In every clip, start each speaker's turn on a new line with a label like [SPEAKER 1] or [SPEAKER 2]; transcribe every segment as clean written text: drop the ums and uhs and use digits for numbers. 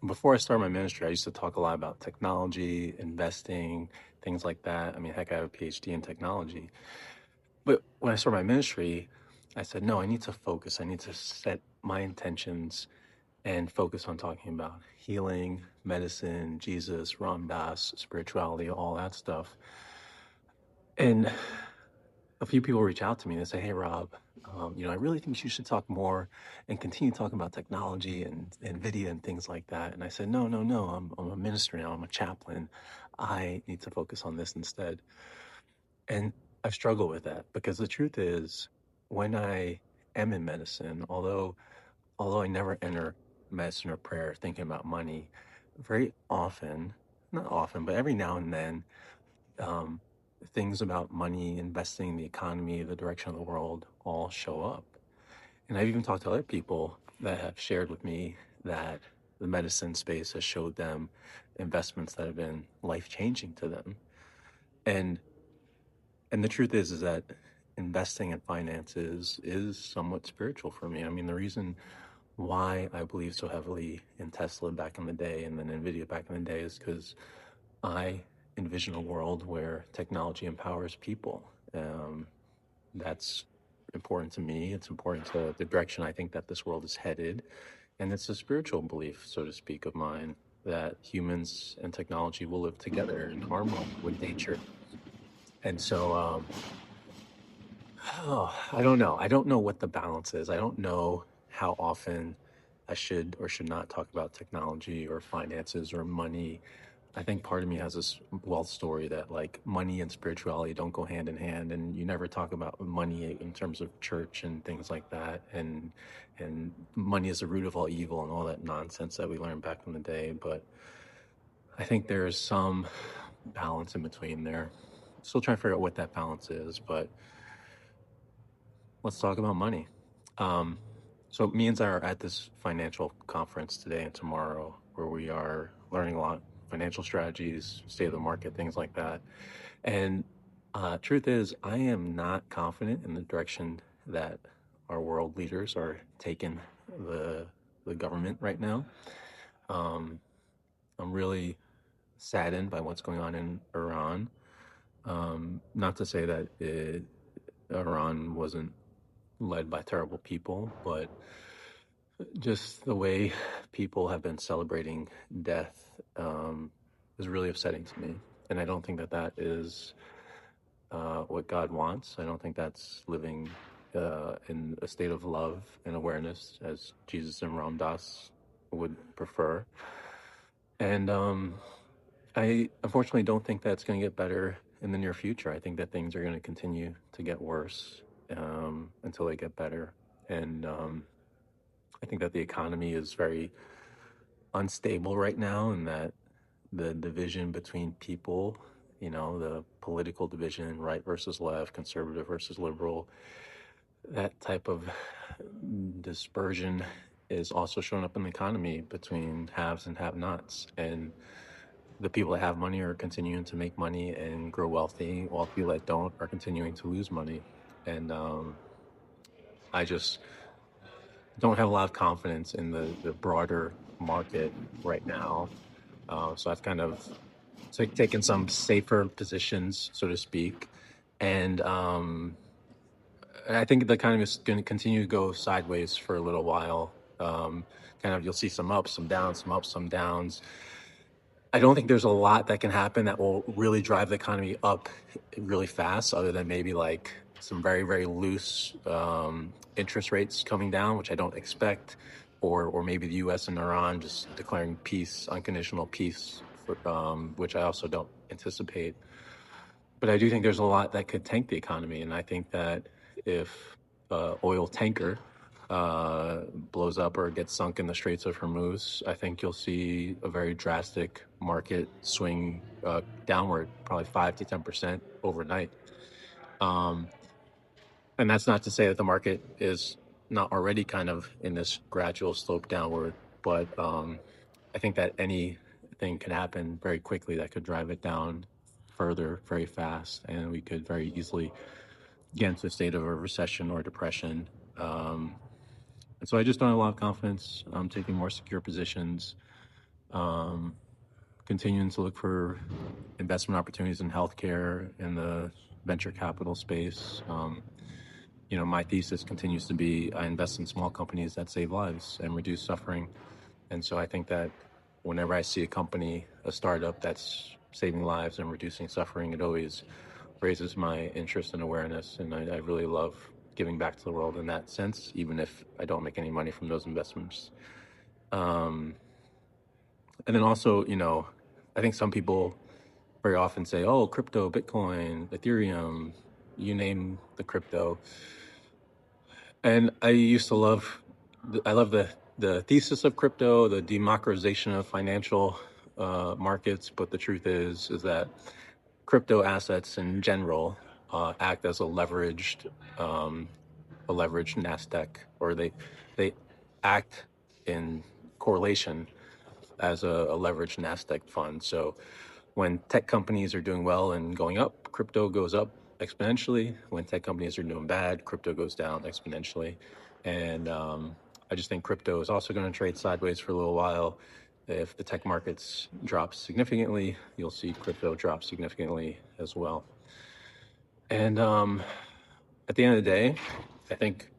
[SPEAKER 1] before I started my ministry, I used to talk a lot about technology, investing, things like that. I mean, heck, I have a PhD in technology. But when I started my ministry, I said, no, I need to focus. I need to set my intentions and focus on talking about healing, medicine, Jesus, Ram Dass, spirituality, all that stuff. And a few people reach out to me and say, hey, Rob, I really think you should talk more and continue talking about technology and NVIDIA and things like that. And I said, no, no, no, I'm a minister now. I'm a chaplain. I need to focus on this instead. And I've struggled with that because the truth is, when I am in medicine, although I never enter medicine or prayer thinking about money, very often, not often, but every now and then, um, things about money, investing, the economy, the direction of the world all show up. And I've even talked to other people that have shared with me that the medicine space has showed them investments that have been life-changing to them. And the truth is that investing in finances is somewhat spiritual for me. I mean, the reason why I believe so heavily in Tesla back in the day and then NVIDIA back in the day is because I envision a world where technology empowers people. That's important to me. It's important to the direction I think that this world is headed. And it's a spiritual belief, so to speak, of mine that humans and technology will live together in harmony with nature. And so, I don't know. I don't know what the balance is. I don't know how often I should or should not talk about technology or finances or money. I think part of me has this wealth story that like money and spirituality don't go hand in hand, and you never talk about money in terms of church and things like that. And money is the root of all evil and all that nonsense that we learned back in the day. But I think there's some balance in between there. Still trying to figure out what that balance is, but let's talk about money. So me and Zara are at this financial conference today and tomorrow where we are learning a lot, financial strategies, state of the market, things like that. And truth is, I am not confident in the direction that our world leaders are taking the government right now. Um, I'm really saddened by what's going on in Iran. Not to say that Iran wasn't led by terrible people, but just the way people have been celebrating death is really upsetting to me. And I don't think that that is what God wants. I don't think that's living in a state of love and awareness as Jesus and Ram Dass would prefer. And I unfortunately don't think that's going to get better in the near future. I think that things are going to continue to get worse until they get better. And I think that the economy is very unstable right now, and that the division between people, the political division, right versus left, conservative versus liberal, that type of dispersion is also showing up in the economy between haves and have-nots. And the people that have money are continuing to make money and grow wealthy, while people that don't are continuing to lose money. And I just don't have a lot of confidence in the broader market right now. So I've kind of taken some safer positions, so to speak. And I think the economy is going to continue to go sideways for a little while. You'll see some ups, some downs, some ups, some downs. I don't think there's a lot that can happen that will really drive the economy up really fast, other than maybe like some very, very loose interest rates coming down, which I don't expect, or maybe the U.S. and Iran just declaring peace, unconditional peace, which I also don't anticipate. But I do think there's a lot that could tank the economy, and I think that if oil tanker blows up or gets sunk in the Straits of Hormuz, I think you'll see a very drastic market swing downward, probably 5 to 10% overnight. And that's not to say that the market is not already kind of in this gradual slope downward, but I think that anything can happen very quickly that could drive it down further very fast, and we could very easily get into a state of a recession or depression. And so I just don't have a lot of confidence. I'm taking more secure positions. Continuing to look for investment opportunities in healthcare in the venture capital space. My thesis continues to be I invest in small companies that save lives and reduce suffering. And so I think that whenever I see a company, a startup that's saving lives and reducing suffering, it always raises my interest and awareness. And I really love giving back to the world in that sense, even if I don't make any money from those investments. And then also, I think some people very often say, oh, crypto, Bitcoin, Ethereum, you name the crypto. And I love the thesis of crypto, the democratization of financial markets. But the truth is that crypto assets in general act as a leveraged Nasdaq, or they act in correlation as a leveraged Nasdaq fund. So when tech companies are doing well and going up, crypto goes up exponentially. When tech companies are doing bad, crypto goes down exponentially. And I just think crypto is also going to trade sideways for a little while. If the tech markets drop significantly, you'll see crypto drop significantly as well. And at the end of the day, I think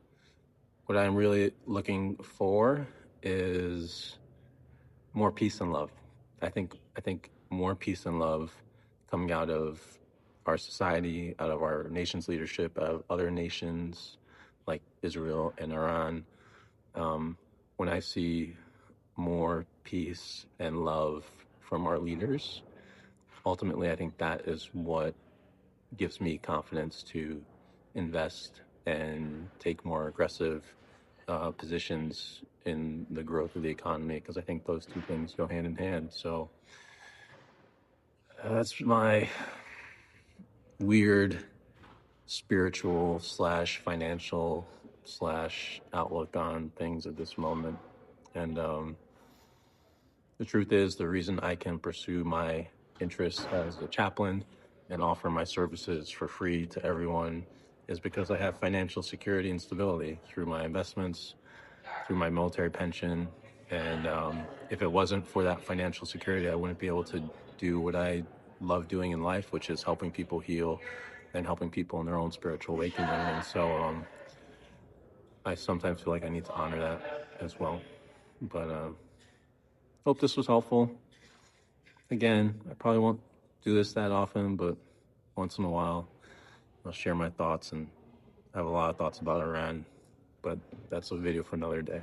[SPEAKER 1] what I'm really looking for is more peace and love. I think more peace and love coming out of our society, out of our nation's leadership, out of other nations like Israel and Iran. When I see more peace and love from our leaders, ultimately I think that is what gives me confidence to invest and take more aggressive positions in the growth of the economy, because I think those two things go hand in hand. So that's my weird spiritual slash financial slash outlook on things at this moment. And the truth is, the reason I can pursue my interests as a chaplain and offer my services for free to everyone is because I have financial security and stability through my investments, through my military pension. And if it wasn't for that financial security, I wouldn't be able to do what I love doing in life, which is helping people heal and helping people in their own spiritual awakening. And so I sometimes feel like I need to honor that as well. But hope this was helpful. Again, I probably won't do this that often, but once in a while, I'll share my thoughts, and I have a lot of thoughts about Iran, but that's a video for another day.